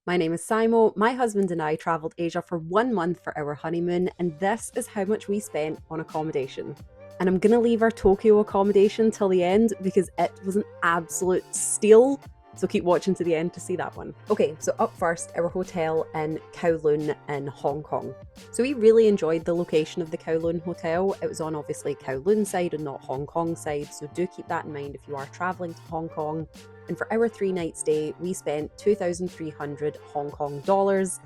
My name is Symo. My husband and I travelled Asia for 1 month for our honeymoon, and this is how much we spent on accommodation. And I'm gonna leave our Tokyo accommodation till the end because it was an absolute steal. So keep watching to the end to see that one. Okay, so up first, our hotel in Kowloon in Hong Kong. So we really enjoyed the location of the Kowloon hotel. It was on obviously Kowloon side and not Hong Kong side, so do keep that in mind if you are travelling to Hong Kong. And for our 3 night stay, we spent 2,300 Hong Kong dollars,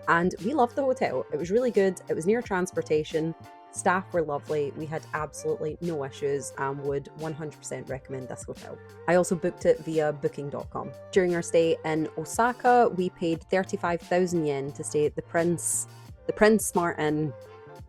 and we loved the hotel. It was really good. It was near transportation. Staff were lovely. We had absolutely no issues and would 100% recommend this hotel. I also booked it via booking.com. During our stay in Osaka, we paid 35,000 yen to stay at the Prince Smart Inn,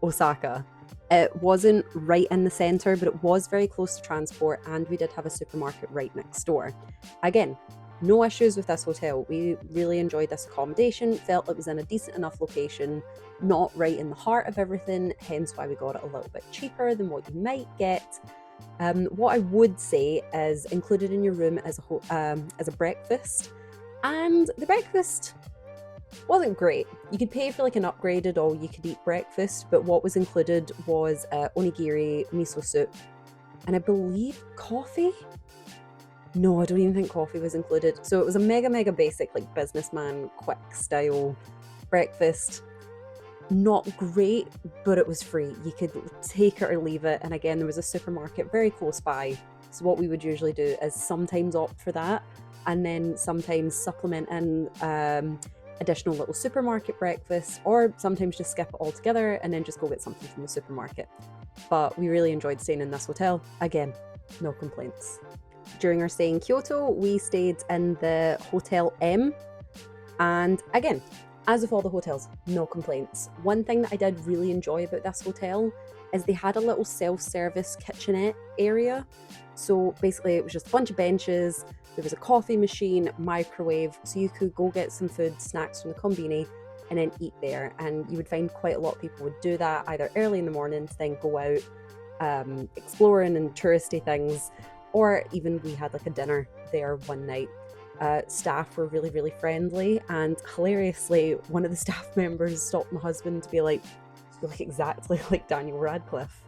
Osaka. It wasn't right in the centre, but it was very close to transport, and we did have a supermarket right next door. Again, no issues with this hotel. We really enjoyed this accommodation, felt it was in a decent enough location, not right in the heart of everything, hence why we got it a little bit cheaper than what you might get. What I would say is included in your room as a breakfast, and the breakfast wasn't great. You could pay for like an upgraded all you could eat breakfast, but what was included was onigiri, miso soup, and I believe coffee. No, I don't even think coffee was included. So it was a mega basic, like businessman quick style breakfast. Not great, but it was free. You could take it or leave it. And again, there was a supermarket very close by. So what we would usually do is sometimes opt for that, and then sometimes supplement in additional little supermarket breakfasts, or sometimes just skip it altogether and then just go get something from the supermarket. But we really enjoyed staying in this hotel. Again, no complaints. During our stay in Kyoto, we stayed in the Hotel M, and again, as with all the hotels, no complaints. One thing that I did really enjoy about this hotel is they had a little self-service kitchenette area. So basically it was just a bunch of benches, there was a coffee machine, microwave, so you could go get some food, snacks from the konbini, and then eat there. And you would find quite a lot of people would do that either early in the morning to then go out exploring and touristy things, or even we had like a dinner there one night. Staff were really friendly, and hilariously one of the staff members stopped my husband to be like, "You look exactly like Daniel Radcliffe."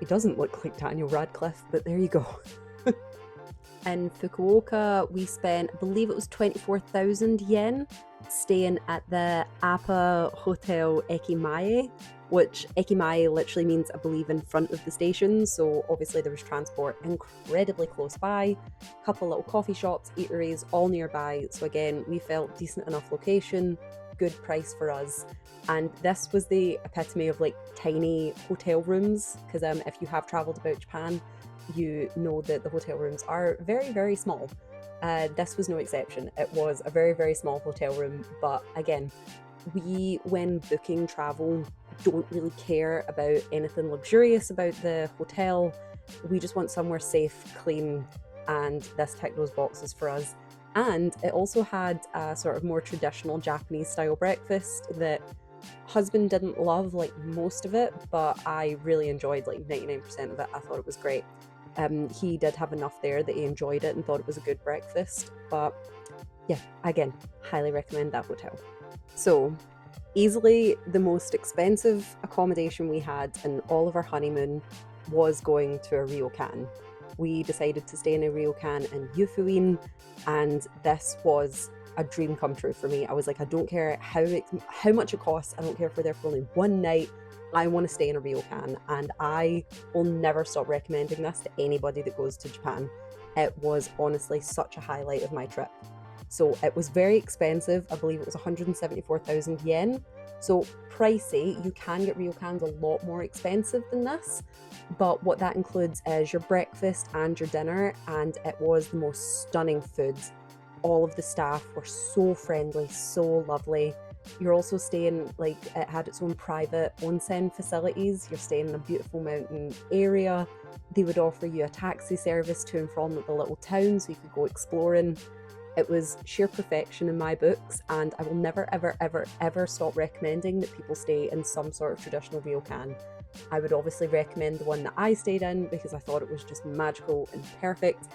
He doesn't look like Daniel Radcliffe, but there you go. In Fukuoka, we spent, I believe it was 24,000 yen, staying at the Appa Hotel Ekimae, which Ekimae literally means, I believe, in front of the station. So obviously there was transport incredibly close by, a couple little coffee shops, eateries, all nearby. So again, we felt decent enough location, good price for us. And this was the epitome of like tiny hotel rooms, because if you have travelled about Japan, you know that the hotel rooms are very small. This was no exception. It was a very small hotel room, but again, we, when booking travel, don't really care about anything luxurious about the hotel. We just want somewhere safe, clean, and this ticked those boxes for us. And it also had a sort of more traditional Japanese style breakfast that husband didn't love like most of it, but I really enjoyed like 99% of it. I thought it was great. He did have enough there that he enjoyed it and thought it was a good breakfast, but yeah, again, highly recommend that hotel. So easily the most expensive accommodation we had in all of our honeymoon was going to a ryokan. We decided to stay in a ryokan in Yufuin, and this was a dream come true for me. I was like, I don't care how much it costs. I don't care if we're there for only one night. I want to stay in a ryokan, and I will never stop recommending this to anybody that goes to Japan. It was honestly such a highlight of my trip. So it was very expensive. I believe it was 174,000 yen. So pricey. You can get ryokans a lot more expensive than this, but what that includes is your breakfast and your dinner, and it was the most stunning foods. All of the staff were so friendly, so lovely. You're also staying, like, it had its own private onsen facilities. You're staying in a beautiful mountain area. They would offer you a taxi service to and from the little town so you could go exploring. It was sheer perfection in my books, and I will never ever stop recommending that people stay in some sort of traditional ryokan. I would obviously recommend the one that I stayed in because I thought it was just magical and perfect,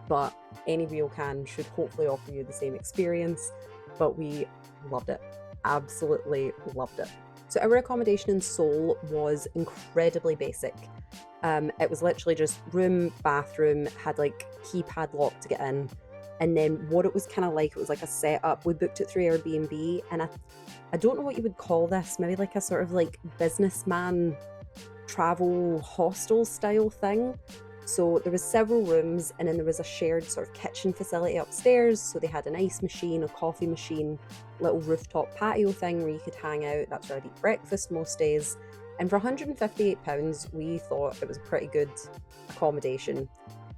but any ryokan should hopefully offer you the same experience. But we loved it, absolutely loved it. So our accommodation in Seoul was incredibly basic. It was literally just room, bathroom, had like keypad lock to get in. And then what it was kind of like, it was like a setup. We booked it through Airbnb, and I don't know what you would call this, maybe like a sort of like businessman travel hostel style thing. So there was several rooms, and then there was a shared sort of kitchen facility upstairs. So they had an ice machine, a coffee machine, little rooftop patio thing where you could hang out. That's where I'd eat breakfast most days. And for £158, we thought it was a pretty good accommodation.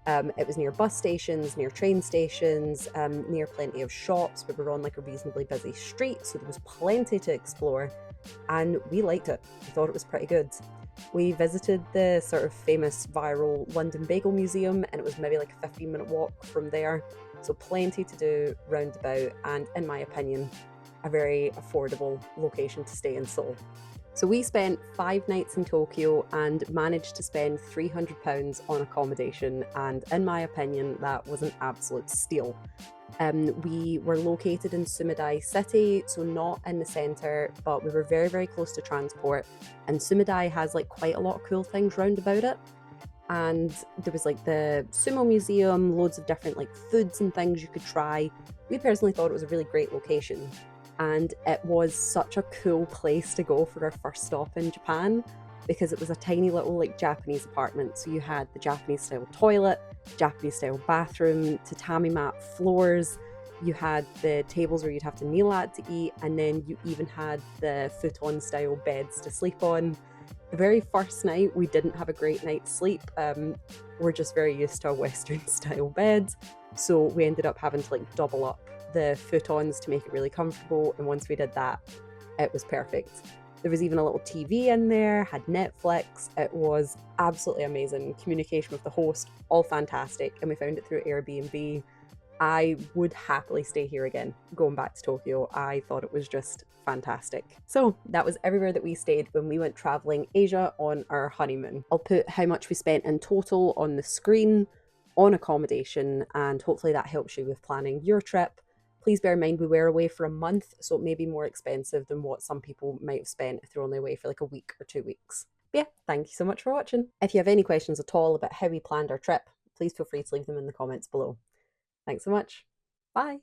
It was near bus stations, near train stations, near plenty of shops. We were on like a reasonably busy street, so there was plenty to explore, and we liked it. We thought it was pretty good. We visited the sort of famous viral London Bagel Museum, and it was maybe like a 15-minute walk from there. So plenty to do roundabout, and in my opinion, a very affordable location to stay in Seoul. So we spent 5 nights in Tokyo and managed to spend £300 on accommodation, and in my opinion, that was an absolute steal. We were located in Sumidai city, so not in the centre, but we were very, very close to transport. And Sumidai has like quite a lot of cool things round about it. And there was like the sumo museum, loads of different like foods and things you could try. We personally thought it was a really great location. And it was such a cool place to go for our first stop in Japan, because it was a tiny little like Japanese apartment. So you had the Japanese style toilet, Japanese style bathroom, tatami mat floors. You had the tables where you'd have to kneel at to eat, and then you even had the futon style beds to sleep on. The very first night, we didn't have a great night's sleep. We're just very used to a Western style bed. So we ended up having to like double up the futons to make it really comfortable. And once we did that, it was perfect. There was even a little TV in there, had Netflix. It was absolutely amazing. Communication with the host, all fantastic. And we found it through Airbnb. I would happily stay here again, going back to Tokyo. I thought it was just fantastic. So that was everywhere that we stayed when we went traveling Asia on our honeymoon. I'll put how much we spent in total on the screen on accommodation, and hopefully that helps you with planning your trip. Please bear in mind we were away for a month, so it may be more expensive than what some people might have spent if they're only away for like a week or 2 weeks. But yeah, thank you so much for watching. If you have any questions at all about how we planned our trip, please feel free to leave them in the comments below. Thanks so much. Bye.